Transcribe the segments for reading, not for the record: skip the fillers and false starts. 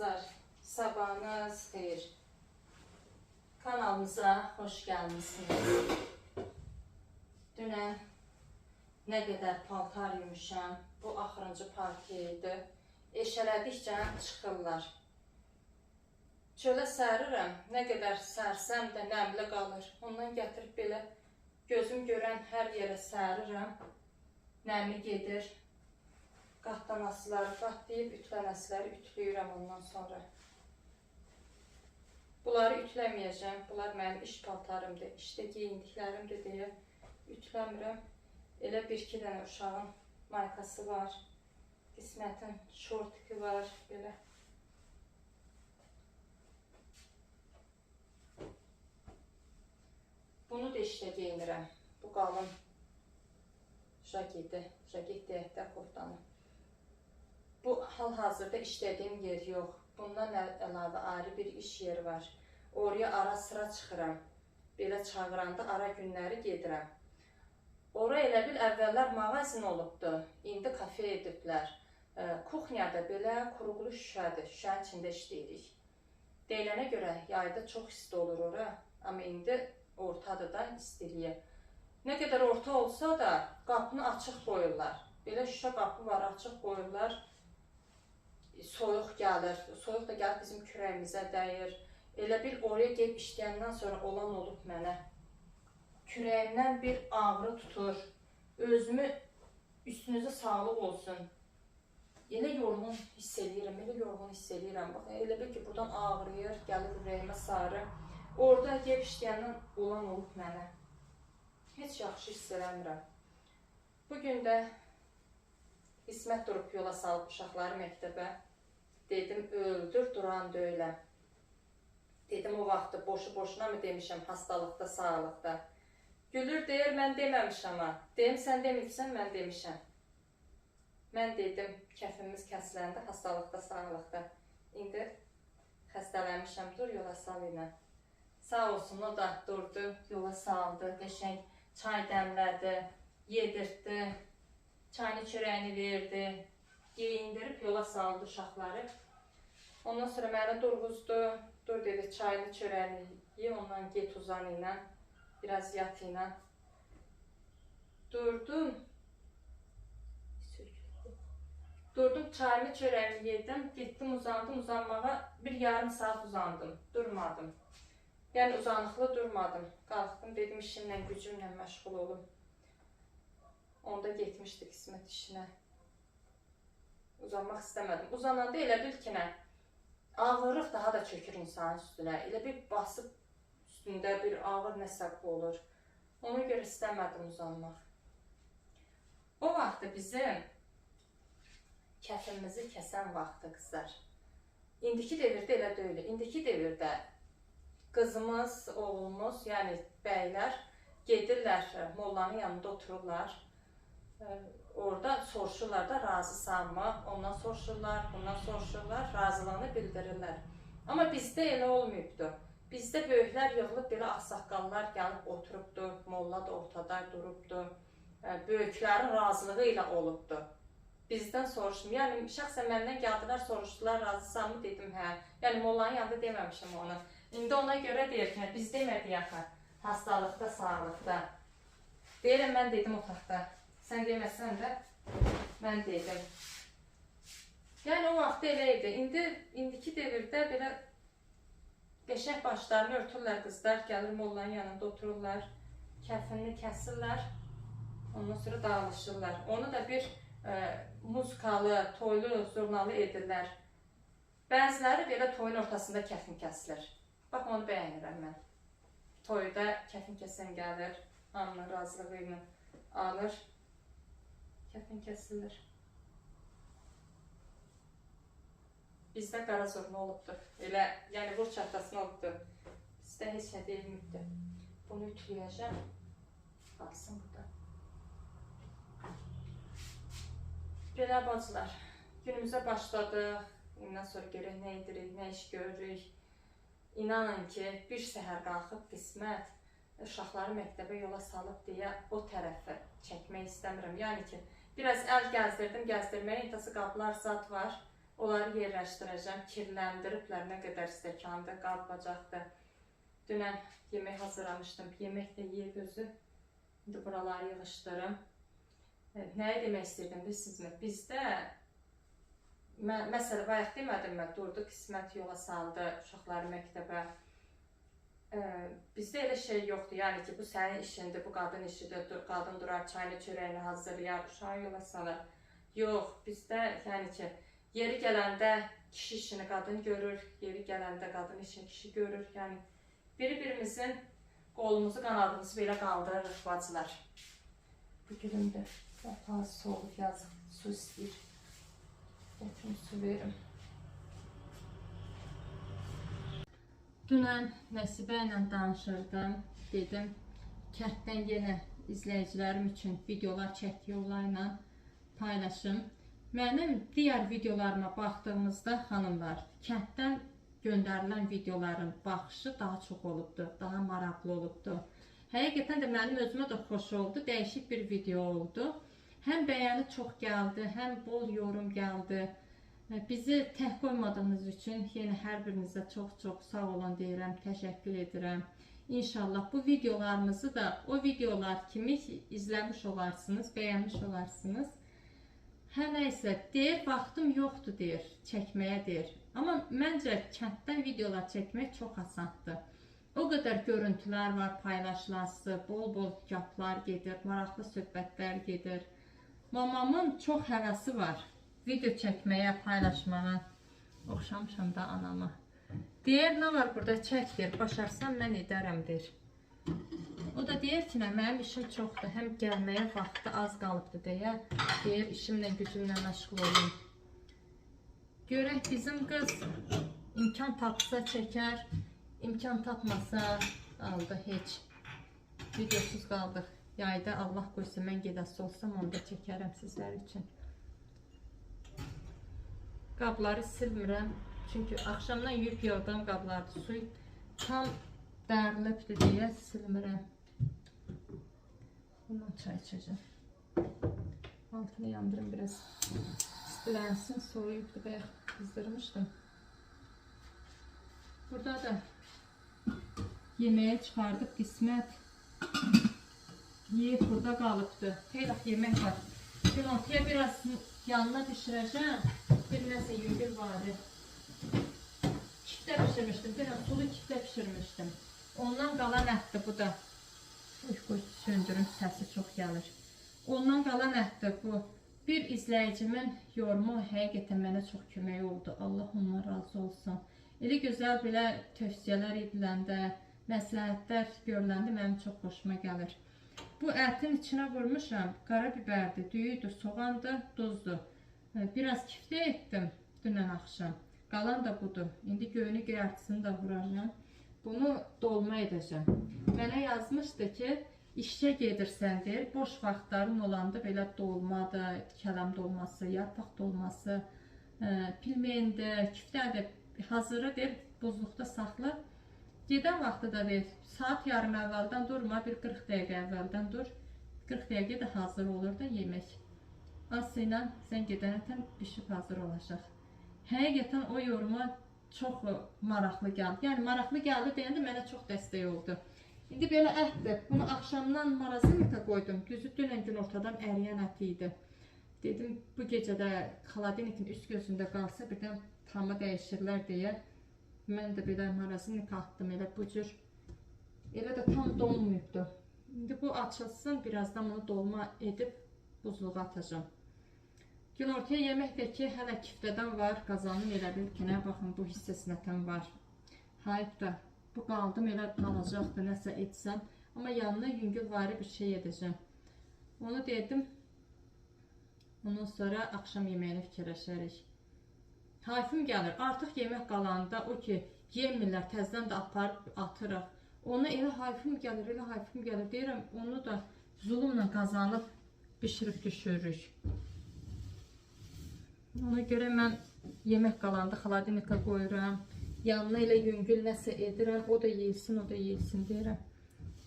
kızlar, sabahınız xeyir. Kanalımıza hoş gelmişsiniz. Dünən nə qədər paltar yumuşam, bu axırıncı partiya idi. Eşələdikcə çıxırlar. Çölə sərirəm, nə qədər sərsəm də nəmli qalır. Ondan gətirib belə gözüm görən hər yerə sərirəm. Nəmi gedir. Qatlamasıları qatlayıb, ütləməsləri ütləyirəm ondan sonra. Bunları ütləməyəcəm. Bunlar mənim iş paltarımdır, işdə geyindiklərimdir deyə ütləmirəm. Elə bir-iki dənə uşağın maykası var. Qismətin şortiki var, belə. Bunu da işdə geyinirəm. Bu qalın jaketi, jaket deyək də koftanı. Bu hal-hazırda işlədiyim yer yox. Bundan əlavə ayrı bir iş yeri var. Oraya ara sıra çıxıram. Belə çağıranda ara günləri gedirəm. Ora elə bil əvvəllər mağazin olubdu. İndi kafe ediblər. Kuxnyada belə quruqlu şüşədir. Şüşənin içində işləyirik. Deyilənə görə yayda çox isti olur ora. Amma indi ortadır da istiliyə. Nə qədər orta olsa da qapını açıq qoyurlar. Belə şüşə qapı var, açıq qoyurlar. Soyuq gəlir. Soyuq da gəlib bizim kürəyimizə dəyir. Elə bil oraya gelib işləyəndən sonra olan olub mənə. Kürəyimdən bir ağrı tutur. Özümü üstünüzə sağlıq olsun. Elə yorğun hiss edirəm, elə yorğun hiss edirəm. Bax, elə bil ki, buradan ağrıyır, gəlir ürəyimə sarı. Orada gelib işləyəndən olan olub mənə. Heç yaxşı hiss eləmirəm. Bugün də İsmət durub yola salıb uşaqları məktəbə. Dedim, öldür, duran döyləm. Dedim, o vaxtı boşu-boşuna mı demişəm, hastalıqda, sağlıqda. Gülür, deyir, mən deməmişəm ha. Deyim, sən demirsən, mən demişəm. Mən dedim, kəfimiz kəsiləndə, hastalıqda, sağlıqda. İndi xəstələnmişəm, dur yola sal ilə. Sağ olsun, o da durdu, yola saldı, qəşəng çay dəmlədi, yedirtdi. Çayını çörəyini verdi, geyindirib yola saldı uşaqları. Ondan sonra məni durğuzdu, dur dedi çayını çörəyini ye, ondan get uzan ilə, biraz yat ilə. Durdum, çayımı çörəyini yedim, getdim uzandım, uzanmağa bir yarım saat uzandım, durmadım. Yəni uzanıqlı durmadım, qalxdım, dedim işimlə, gücümlə məşğul olum. Onda getmişdik İsmət işinə. Uzanmaq istəmədim. Uzananda elə bil ki, ağırlıq daha da çökür insanın üstünə. Elə bir basıb üstündə bir ağır nəsə olur. Ona görə istəmədim uzanmaq. O vaxtı bizim kəfimizi kəsən vaxtı qızlar. İndiki devirdə elə deyil. İndiki devirdə qızımız, oğlumuz, yəni bəylər gedirlər, mollanın yanında otururlar. Orada soruşurlar da razısan mı? Ondan soruşurlar, bundan soruşurlar, razılığını bildirirlər. Amma bizdə elə olmayıbdı. Bizdə böyüklər yığılıb, belə ağsaqqallar gəlib oturubdu, molla da ortada durubdu. Böyüklərin razılığı ilə olubdu. Bizdən soruşdum. Yəni, şəxsən məndən gəldilər, soruşdular, razısan mı? Dedim, hə. Yəni, mollanın yanında deməmişim onu. İndi ona görə deyir ki, biz demədik yaxı, hastalıqda, sağlıqda. Deyirəm, mən dedim otaqda. Sən deməsən də, mən dedim. Yəni, o vaxt elə idi. İndiki devirdə belə qəşəng başlarını örtürlər qızlar, gəlir mollanın yanında otururlar, kəfini kəsirlər, ondan sonra dağılışırlar. Onu da bir muzikalı, toylu, zurnalı edirlər. Bəziləri belə toyun ortasında kəfin kəsilir. Bax, onu bəyənirəm mən. Toyda kəfin kəsən gəlir, hamının razılığı ilə alır. Kəfin kəsilir. Bizdə qara zurna olubdur. Elə, yəni vur çatlasına olubdur. Bizdə heç nə deyilməkdir. Bunu ütüləyəcəm. Qalsın burada. Belə bacılar, günümüzə başladıq. Ondan sonra görək nə edirik, nə iş görürük. İnanın ki, bir səhər qalxıb qismət uşaqları məktəbə yola salıb deyə o tərəfə çəkmək istəmirəm. Yəni ki, biraz əl gəzdirdim, gəzdirməyə intası qablar zat var. Onları yerləşdirəcəm. Kirləndiriblər, nə qədər stəkandır, qab bacaqdır. Dünən yemək hazırlamışdım. Yemək də yeyib özü. İndi buraları yığışdırım. Nəyə demək istəyirdim bilirsizmi? Bizdə, məsələ bayaq demədim mən, durdu, qismət yola saldı uşaqları məktəbə. Bizdə elə şey yoxdur, yəni ki, bu sənin işindir, bu qadın işidir, qadın durar, çayını, çörəyini hazırlayar, uşağı yola salır. Yox, bizdə yəni ki, yeri gələndə kişi işini qadın görür, yeri gələndə qadın işini kişi görür. Yəni, bir-birimizin qolumuzu, qanadımızı belə qaldırırıq bacılar. Bu gülümdür, qapağı soğuk yazıq, su istəyir. Gətirim, su verim. Dünən Nəsibə ilə danışırdım, dedim, kənddən yenə izləyicilərim üçün videolar çəkdiyi olayla paylaşım. Mənim digər videolarıma baxdığımızda xanımlar, kənddən göndərilən videoların baxışı daha çox olubdu, daha maraqlı olubdu. Həqiqətən də mənim özümə də xoş oldu, dəyişik bir video oldu. Həm bəyəni çox gəldi, həm bol yorum gəldi. Bizi tək qoymadığınız üçün yenə hər birinizə çox-çox sağ olun deyirəm, təşəkkür edirəm. İnşallah bu videolarımızı da o videolar kimi izləmiş olarsınız, bəyənmiş olarsınız. Hə nəysə, deyir, vaxtım yoxdur deyir, çəkməyə deyir. Amma məncə kənddən videolar çəkmək çox asandır. O qədər görüntülər var, paylaşılası, bol-bol yaplar gedir, maraqlı söhbətlər gedir. Mamamın çox həvəsi var. Video çəkməyə, paylaşmağa. Oxşamışam da anama. Deyir, nə var burada, çək deyir, başarsam mən edərəm deyir. O da deyir ki, mənim işim çoxdur, həm gəlməyə vaxtı az qalıbdır deyə. Deyir, işimlə, gücümlə məşğul olun. Görək, bizim qız imkan tapsa çəkər, imkan tapmasa qaldı heç. Videosuz qaldıq. Yayda Allah qoysa mən gedəsi olsam, onu da çəkərəm sizlər üçün. Qabları silmirəm, çünki axşamdan yuyub yığdığım qablardır, suyu tam dərilibdir deyə silmirəm. Bundan çay içəcəm. Altını yandırım, biraz istilənsin, soğuyubdur, bayaq qızdırmışdım. Burada da yeməyə çıxardıq, qismət yeyib burada qalıbdır. Xeylaq yemək var. Günortaya biraz yanına pişirəcəm. Bir nəsə yüngül varı. Kiftə pişirmişdim. Biraz sulu kiftə pişirmişdim. Ondan qalan ətdir bu da. Qoy söndürüm, səsi çox gəlir. Ondan qalan ətdir bu. Bir izləyicimin yorumu həqiqətən mənə çox kömək oldu. Allah ondan razı olsun. Elə gözəl belə tövsiyələr ediləndə, məsləhətlər görüləndə mənim çox xoşuma gəlir. Bu ətin içinə vurmuşam. Qara bibərdir, düyüdür, soğandır, duzdur. Biraz kiftə etdim dünən axşam. Qalan da budur. İndi göyünü göyərtisini də vuracağım. Bunu dolma edəcəm. Mənə yazmışdı ki, işə gedirsən deyir, boş vaxtların olanda belə dolmadır, kələm dolması, yarpaq dolması, pilmendir, kiftədir, hazırı deyir, buzluqda saxla. Gedən vaxtı da deyir, saat yarım əvvəldən durma, bir 40 dəqiqə əvvəldən dur. 40 dəqiqə də hazır olur da yemək. Aslı ilə sən gedənətən pişib hazır olacaq. Həqiqətən o yoruma çox maraqlı gəldi. Yəni maraqlı gəldi deyəndə mənə çox dəstək oldu. İndi belə ətdir. Bunu axşamdan marazinika qoydum. Düzü dünən günortadan əriyən əti idi. Dedim bu gecədə xaladinikin üst gözündə qalsa birdən tamı dəyişirlər deyə. Mən də belə marazinika atdım elə bu cür. Elə də tam donmuyubdu. İndi bu açılsın, birazdan bunu dolma edib buzluğa atacağım. Günortaya yemək də ki, hələ kiftədən var, qazanın elə bil ki, nə baxın, bu hissəsinətən var. Hayıb da, bu qaldım elə qalacaqdır, nəsə etsəm. Amma yanına yüngül vari bir şey edəcəm. Onu dedim. Ondan sonra axşam yeməyini fikirləşərik. Hayfım gəlir, artıq yemək qalanda o ki, yemirlər, təzdən də aparıb atırıq. Ona elə hayfım gəlir, deyirəm, onu da zulumla qazanıb bişirib düşürürük. Ona görə mən yemək qalanda xaladinika qoyuram. Yanına elə yüngül nəsə edirəm. O da yeyilsin, deyirəm.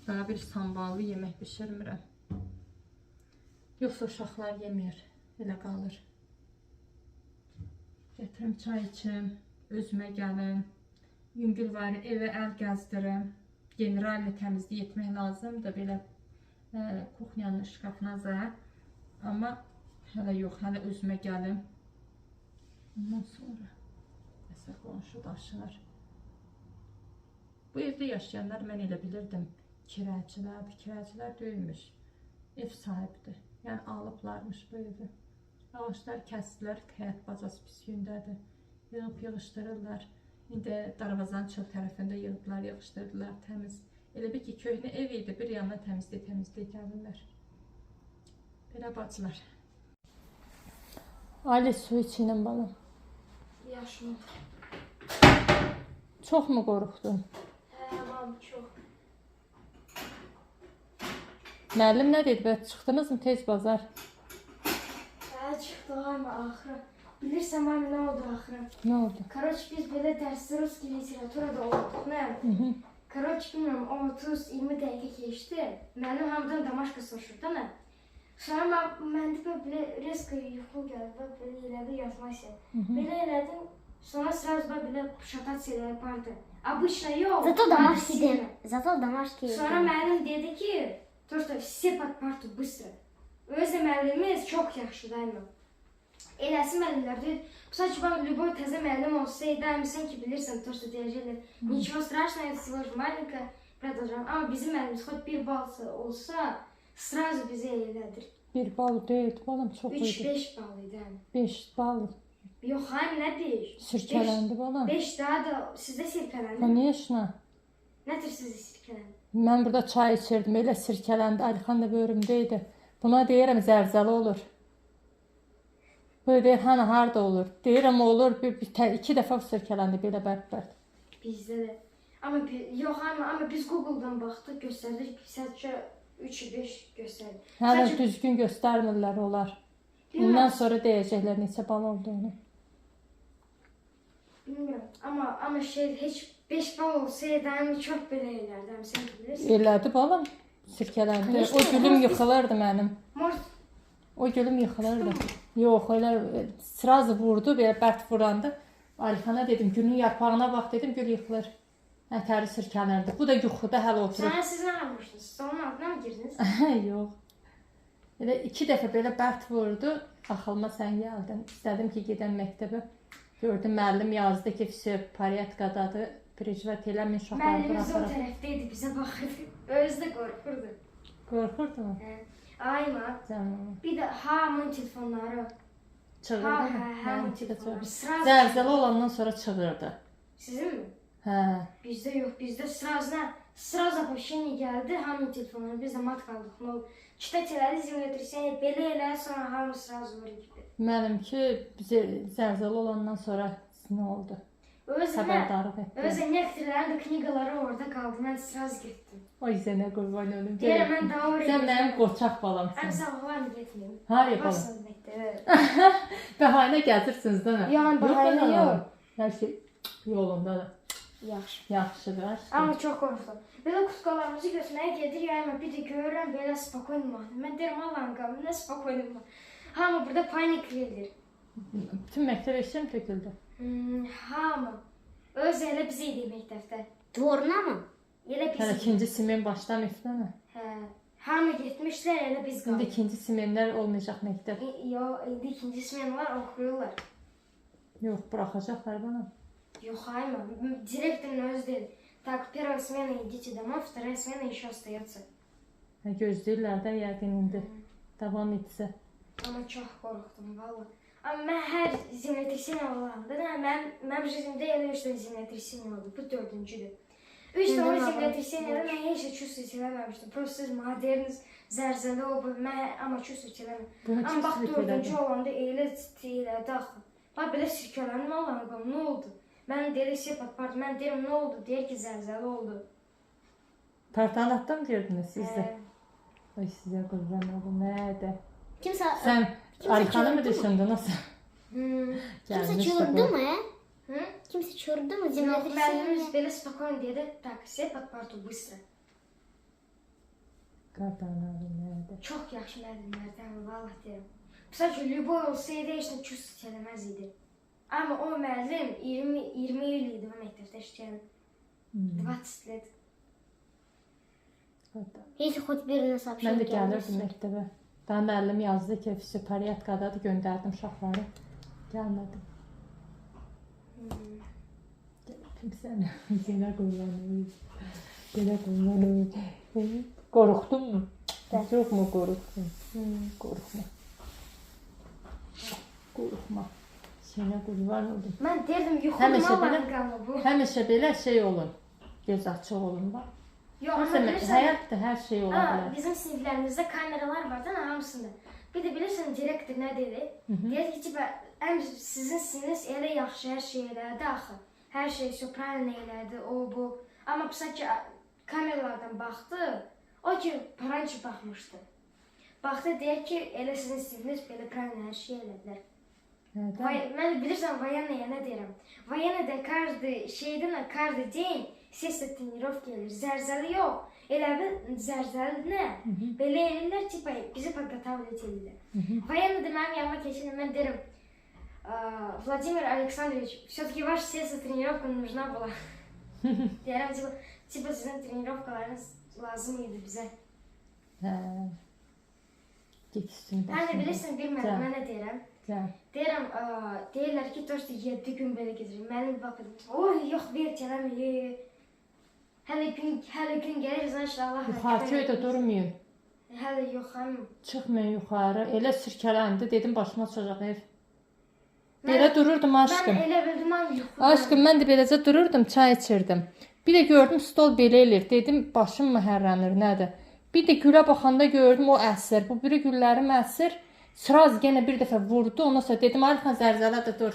Daha bir samballı yemək bişirmirəm. Yoxsa uşaqlar yemir. Elə qalır. Gətirim çay içim, özümə gəlim. Yüngül var, evə əl gəzdirim. Generalni təmizlik etmək lazımdır belə kuxnyanın şkafına zə. Amma hələ yox, hələ özümə gəlim. Ondan sonra nəsə qonşu daşınır. Bu evdə yaşayanlar mən elə bilirdim kiracılardır. Kiracılar deyilmiş, ev sahibidir. Yəni alıblarmış bu evi. Ağaçlar kəsdilər, həyət bacası pis gündədir. Yığıb yığışdırırlar. İndi darvazanın çöl tərəfində yığdılar, yığışdırdılar, təmiz. Elə bir ki, köhnə ev idi, bir yandan təmizlik gəlirlər. Belə bacılar. Ali su içinin balam. Yaşım. Çox mu qorxdun? Tamam, çox. Müəllim nə dedi? Bəs çıxdınız mı tez bazar? Çıxdı ama axırı. Bilirsən mami nə oldu axırı? Nə oldu? Короче, biz belə dərsdə rus literaturada olduq, nə? Короче, bilmirəm, 30-20 dəqiqə keçdi. Mənim hamıdan Damaşqa soruşurdu, nə? Sonra məndə belə rezko yuxu gəldi, belə elədi yatmaq istədim. Belə elədim, sonra сразу belə şatasiya yapardı. Обычно yok. Зато домашний. Sonra müəllim dedi ki, то, что все под парту быстро. Özdə müəllimimiz çox yaxşıdır. Eləsi müəllimlər deyir, kısaca ben любой təzə müəllim olsaydı, əminsən ki, bilirsən, то, что deyəcəklər. Ничего страшного, это всего лишь маленькое, продолжаем. Ama bizim müəllimimiz хоть bir bal olsa, сразу bizi elədir. Bir bal deyil, balam çox idi. 3-5 bal idi. 5 bal. Yox, hayır, nə 5? Sirkələndi balam. 5 daha da sizdə sirkələndi. Конечно. Nədir sizdə sirkələndi? Mən burada çay içirdim, elə sirkələndi. Aliхан da bölümdəydi. Buna deyirəm zərzəli olur. Böyle deyir, hani harda olur? Deyirəm olur, iki dəfə sirkələndi belə bərk-bərk. Bizdə də. Yox, amma biz Google-dan baxdıq, göstərdik, sadəcə 3-5 göstərdi. Hələ düzgün göstərmirlər olar. Bundan sonra deyəcəklər neçə bal olduğunu. Bilmirəm, amma heç 5 bal olsaydı, çox belə elərdim, sən bilirsən. Elədi balam, sirkələndi. O gülüm yıxılırdı mənim. O gülüm yıxılırdı. Yox, elə sırazı vurdu, belə bərk vuranda. Alixana dedim, gülün yarpağına bax dedim, gül yıxılır. Ətəri sirkəlirdi. Bu da yuxuda hələ oturur. Sonra siz nə yapmışdınız? Stolun altına mı girdiniz? Yox. Elə 2 dəfə belə bərk vurdu. Axılıma sən gəldin. İstədim ki, gedən məktəbə. Gördüm, müəllim yazdı ki, все, порядкadadır. Pricvat eləmin şoxları Müəllimimiz o tərəfdəydi, bizə baxırdı. Özü də qorxurdu. Qorxurdu mu? Ayma. Canım. Bir də hamının telefonları. Çığırdı mı? Hamının telefonları. Zərzəli olandan sonra çığırdı. Sizin mi? Hə. Bizdə yox, bizdə sraz apoşini gəldi, hamının telefonları. Biz də mat qaldıq. Ne oldu? Çitət elədi, zemlətrisiyyəni belə elə, sonra hamı sraz vurur gibi. Mənimki zərzəli olandan sonra nə oldu? Xəbərdarlıq etdi. Özə nektarların da knigaları orada qaldı. Mən sraz getdim. Oy sənə qurban olum. Deyirəm, mən daha oraya Sən mənim qoçaq balamsın. Həm sən oğlan getməyim. Haraya balam? Bəhanə gəzirsiniz də nə? Yəni bəhanə yox. Hər şey yolunda da. Yaxşı. Yaxşıdır. Amma çox qorxdum. Belə kutkalarımızı götürməyə gedir, yəni bir də görürəm belə spokojnim. Mən deyirəm, Allah'ın qalım, nə spokojnim. Hamı burada panik verir. Bütün məktəb eşim töküldü. Hamı. Öz elə bizə idi məktəbdə. Dvorna mı? Elə biz. Hələ ikinci simen başdan etdənə. Hə. Hamı getmişlər, elə biz İndi qaldı. ikinci simenlər olmayacaq məktəb. Yox, indi ikinci smenlər oxuyurlar. Yox, buraxacaqlar bana. Yox, ayma. Direktorun özü dedi. Так, первая смена идите домой, вторая смена еще остается. Gözləyirlər də yəqin indi. Davam etsə. Amma çox qorxdum, valla. Amma mən hər zemlətrisiyyən olanda da, mənim жизнimdə elə 3 dənə zemlətrisiyyən oldu. Bu 4-cüdür. 3 dənə zemlətrisiyyən mən heç də çüst eləməmişdim. Просто moderniz, zərzəli oldu, amma çüst eləməmişdim. Amma bax 4-cü olanda elə elədi axı. Bax belə sirkələndim, Allah'ın qalım, nə oldu? Mən deyir, sepatpart, mən deyirəm, nə oldu? Deyir ki, zərzəli oldu. Partanatda mı girdiniz sizdə? Ay sizə qurban olum, nədə? Sən Alihanı mı düşündün, nasıl? Kimse çığırdı mı? Kimse çığırdı mı? Yox, müəllimimiz belə spokojno dedi, tak, sepatpartu, bыстро. Qardanlarım, nədə? Çox yaxşı müəllimlərdən, vallahi deyirəm. Sadəcə, любой olsaydı, heç nə çüst eləməz idi. Amma o müəllim 20 il idi o məktəbdə işləyən. 20 lет. Hiç хоть birine sapşın Mən də gəlirdim məktəbə. Daha müəllim yazdı ki, fisiopariyatqadadır, göndərdim uşaqları. Gəlmədim. Gəldim səni. Yenə qurbanım. Yenə qurbanım. Qorxdun mu? Çox mu qorxdun? Qorxma. Qorxma. Sənə qurban oldum. Mən deyirdim yuxuma qalma bu. Həmişə belə şey olun. Göz açıq olun bax. Yox, həyatda hər şey ola bilər. Bizim siniflərimizdə kameralar var da hamısında. Bir də bilirsən direktor nə dedi? Dedi ki, sizin sinifiniz elə yaxşı hər şey elədi axı. Hər şey sopran elədi, o bu. Amma sanki kameralardan baxdı, o ki parançı baxmışdı. Baxdı deyək ki, elə sizin sinifiniz belə pranla hər şey elədilər. Mən bilirsən военная nə deyirəm? Военныйda каждый день seslə trenirovka edir. Zərzəli yox. Elə bil zərzəli nə? Belə eləyirlər ki, bizi подготавливать edirlər. Военныйda mənim yanıma keçin, mən deyirəm, Vladimir Alexandrovich, все-таки ваша seslə trenirovka нужна была. Deyirəm, типа sizin trenirovkalarınız lazım idi bizə. Get üstünü Hə də bilirsən, bilmirəm, mən nə deyirəm? Deyirəm, deyirlər ki, 7 gün belə gedirik. Mənim baxım, oy, yox, ver, gələm, Hələ gün gəlir, inşallah. Yuxarı köydə durmayın. Hələ yox, həm. Çıxmayın yuxarı. Elə sirkələndi, dedim başıma çıxacaq ev. Belə dururdum aşkım. Mən elə bildim, yuxuda. Aşkım, mən də beləcə dururdum, çay içirdim. Bir də gördüm stol belə eləyir. Dedim, başım mı hərlənir, nədir? Bir də gülə baxanda gördüm, o əsir. Bu biri güllərim əsir. Sıraz yenə bir dəfə vurdu. Ondan sonra dedim, Arxan zərzələ də dur.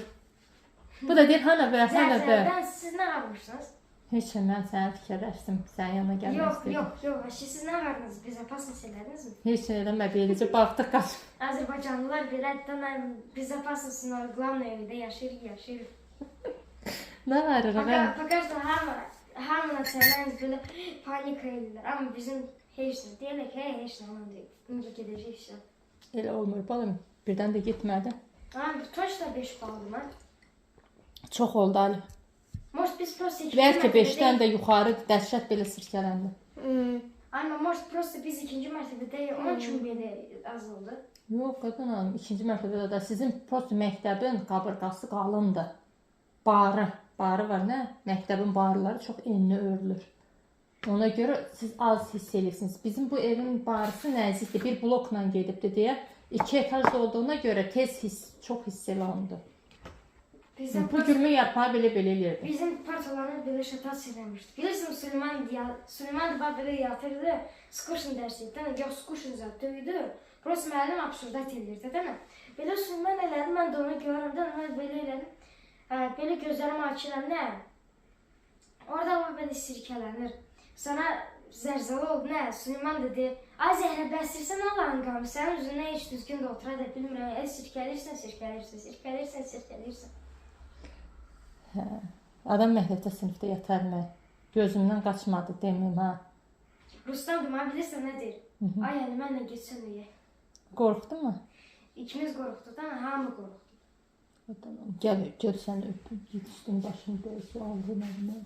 Bu da deyir, hana bə, hana bə. Zərzələdən siz nə almışsınız? Heç mən səni fikirləşdim, sənin yanına gəlmək istedim. Yox, siz nə vardınız? Безопасность elədinizmi? Heç eləmə, beləcə baxdıq qaç. Azərbaycanlılar belə безопасность главное evdə yaşayır. Nə varır? Покажda hamına sənəniz belə panika edirlər. Amma bizim heç nə deyilək, heç nə olan deyil. İncə gedəcək işə. Elə olmur, balım. Birdən də getmədi. Точно 5 baldım, ha? Çox oldu, Ali. Может, biz просто... Bəlkə 5-dən də yuxarı dəhşət belə sirkələndi. Amma может, просто biz 2-ci mərtəbədə onun üçün belə az oldu. Yox, qadın hanım, 2-ci mərtəbədə də sizin prosto məktəbin qabırğası qalındı. Barı var, nə? Məktəbin barıları çox enli örülür. Ona görə siz az hiss edirsiniz. Bizim bu evin barısı nəzikdir, bir blokla gedibdi deyə 2 etajda olduğuna görə çox hiss olundu. Bu gülmə yarpağı belə eləyirdi. Bizim parçalarını belə şatasiya eləmişdi. Bilirsin, Süleyman da belə yatırdı, skuşun dərsindən, yox, skuşun zatıydı. Prosto müəllim absurdat eləyirdi, değil mi? Belə Süleyman elədi, mən də onu görürəm, mən belə elədim. Belə gözlərimi açıram, nə? Orada o belə sirkələnir. Sana zərzəli oldu, nə? Süleyman da deyir, ay Zəhrə, bəstirsən Allahın qanı, sənin üzündən heç düzgün də otura da bilmirəm. Sirkəlirsən. Hə, adam məktəbdə sinifdə yatar mı? Gözümdən qaçmadı deməyim, ha. Rustam da bilirsən nə deyir? Ay, yəni mənlə getsən deyə. Qorxdu mu? İkimiz qorxduq da, hamı qorxdu. Gəl səni öpüm, git üstün başını döysə, aldı mənim.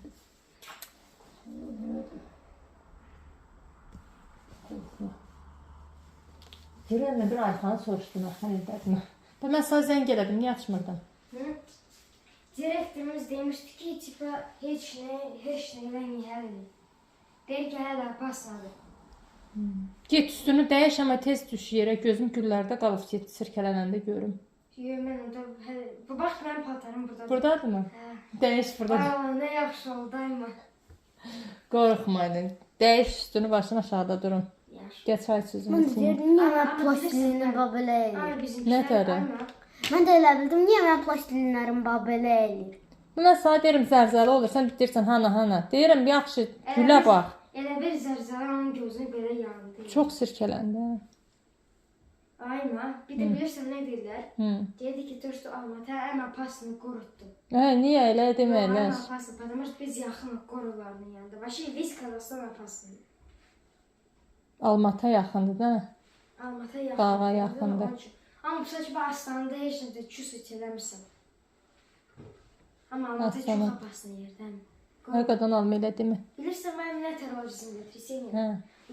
Görənlə bir Ayxanı soruşdum, Ayxan edədim. Mən sana zəng elədim, niyə açmırdım? Direktorumuz demişdi ki, tipa heç nə həll edin. Deyir ki, hələ pasmadı. Get üstünü dəyiş, amma tez düş yerə, gözüm güllərdə qalıb sirkələnəndə görüm. Yox, mən orada, bax mənim paltarım buradadır. Buradadır mı? Hə. Dəyiş buradadır. Aa, nə yaxşı oldu, ayma. Qorxmayın, dəyiş üstünü başın aşağıda durun. Gəç ay sözünü. Mən deyirdim, niyə mən plastilinə belə eləyir? Nə tərə? Mən də elə bildim, niyə mən plastilinlərim belə eləyir? Buna sağ deyirəm zərzəli olur, sən deyirsən hana. Deyirəm, yaxşı, gülə bax. Elə bir zərzəli onun gözünü belə yandı. Çox sirkələndi. Ayma, bir də bilirsən nə deyirlər? Dedi ki, Törstü Almatı əmə pasını qorutdu. Niyə elə deməklər? Əmə pasını, потому что biz yaxınıq qorularının yanında. Вообще, весь Казахстан pasını. Almat'a yaxındır, da? Almat'a yaxındır. Dağa yaxındır. Amma bu saçı Astanada heç nə də küs eləmirsən. Amma Almatı çox Aslanım. apasını yerdən. Həqiqətən alma elədi mi? Bilirsən, mən nə tər var zimlətrisiyyəm? Hə.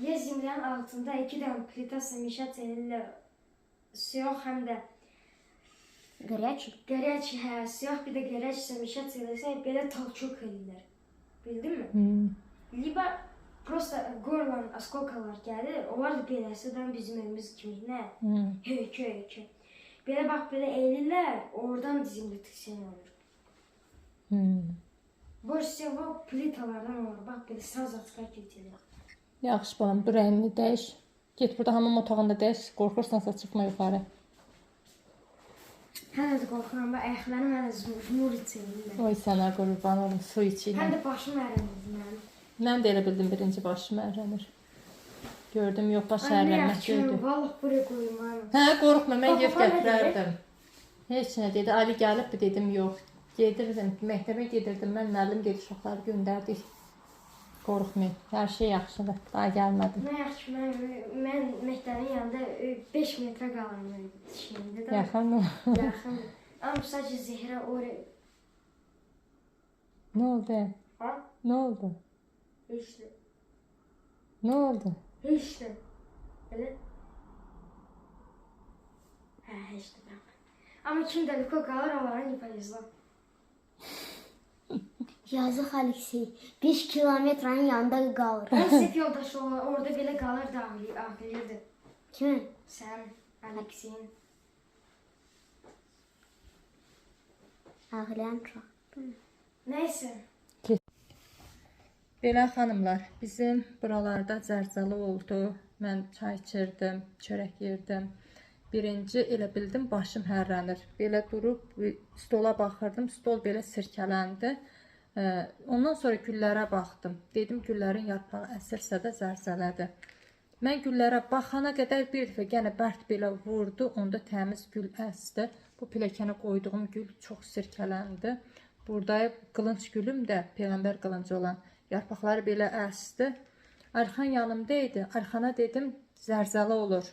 Ya zimlənin altında 2 dənə plita səmişat seninlə siyah həm də Горячий. горячий, hə, siyah bir də горячий səmişat eləsə belə talçok eləyirlər. Bildinmi? Liba prosta gorlan askokalar gəlir, onlar da beləsidən bizim evimiz kimi, nə? Höykü. Belə bax, belə eğilirlər, oradan dizimli tiksin olur. Boş seva plitalardan olur, bax, belə saz açqa keçilir. Yaxşı balam, bu rəngini dəyiş. Get burada hamam otağında dəyiş, qorxursansa çıxma yuxarı. Hələ də qorxuram, bax, ayaqlarım hələ zmur içirlər. Oy sənə qurban olum, su içiyle. Həm də başım ərənirdi mənim. Mən də elə bildim birinci başım ərənir. Gördüm, yox baş Anne, ərənmək yaxşı, gördüm. vallah buraya qoyum, anam. Hə, qorxma, mən yef Baba, nə gətirərdim. Heç nə dedi, Ali gəlibdi dedim, yox. Gedirdim, məktəbə gedirdim, mən müəllim dedi, uşaqları göndərdik. Qorxmayın, hər şey yaxşıdır, daha gəlmədim. Nə yaxşı, mən məktəbin yanında 5 metrə qalanım şimdi də. Yaxın mı? Yaxın. Amma sadəcə Zehrə oraya... Nə oldu? Ha? Nə oldu? Heç də. Nə oldu? Heç də. Elə? Hə, heç də ben. Amma kim dəliko qalır, onların ipayızlar. Yazıq Aleksey 5 kilometranın yanında qalır. Mən sep yoldaşı olan orada belə qalır da ağlayırdı. Kimin? Sən, Alekseyin. Ağlayan çox. Nəysə. Belə xanımlar, bizim buralarda zərzalı oldu. Mən çay içirdim, çörək yerdim. Birinci elə bildim başım hərlənir. Belə durub stola baxırdım, stol belə sirkələndi. Ondan sonra güllərə baxdım. Dedim güllərin yarpağı əsirsə də zərzələdir. Mən güllərə baxana qədər bir dəfə yenə bərk belə vurdu. Onda təmiz gül əsdi. Bu piləkənə qoyduğum gül çox sirkələndi. Burada qılınc gülüm də peyğəmbər qılıncı olan yarpaqları belə əsdi. Arxan yanımda idi. Arxana dedim zərzalı olur.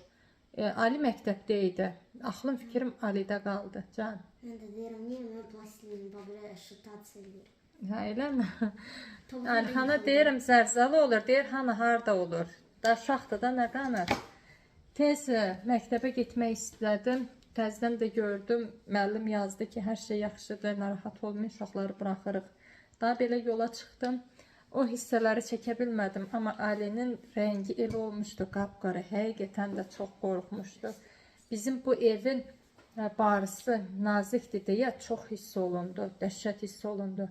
Ali məktəbdə idi. Axlım fikrim Alidə qaldı. Can. Mən də deyirəm, niyə mən plastilin babıla şutasiya edirəm. Hə, eləmi? Arxana deyirəm zərzalı olur. Deyir, hanı harda olur? Da uşaqdır da nə qanır? Tez məktəbə getmək istədim. Təzdən də gördüm. Müəllim yazdı ki, hər şey yaxşıdır, narahat olmayın, uşaqları buraxırıq. Daha belə yola çıxdım. O hissələri çəkə bilmədim. Amma Ali'nin rəngi elə olmuşdu, qapqara. Həqiqətən də çox qorxmuşdu. Bizim bu evin barısı nazikdir deyə çox hiss olundu. Dəhşət hiss olundu.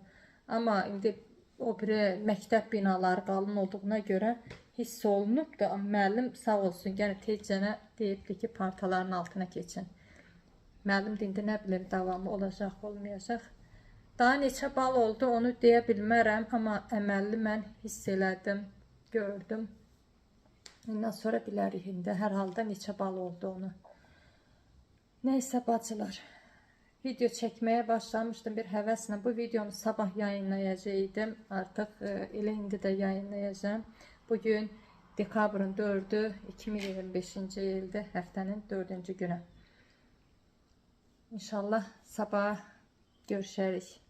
Amma indi o biri məktəb binaları qalın olduğuna görə hiss olunubdur. Müəllim sağ olsun, yəni tezcənə deyibdi ki, partaların altına keçin. Müəllim də indi nə bilir davamı olacaq, olmayacaq. Daha neçə bal oldu onu deyə bilmərəm, amma əməlli mən hiss elədim, gördüm. Ondan sonra bilərik indi hər halda neçə bal oldu onu. Nəysə bacılar, video çəkməyə başlamışdım bir həvəslə. Bu videonu sabah yayınlayacaqdım, artıq elə indi də yayınlayacağım. Bugün dekabrın 4-ü 2025-ci ildir, həftənin 4-cü günü. İnşallah sabah görüşərik.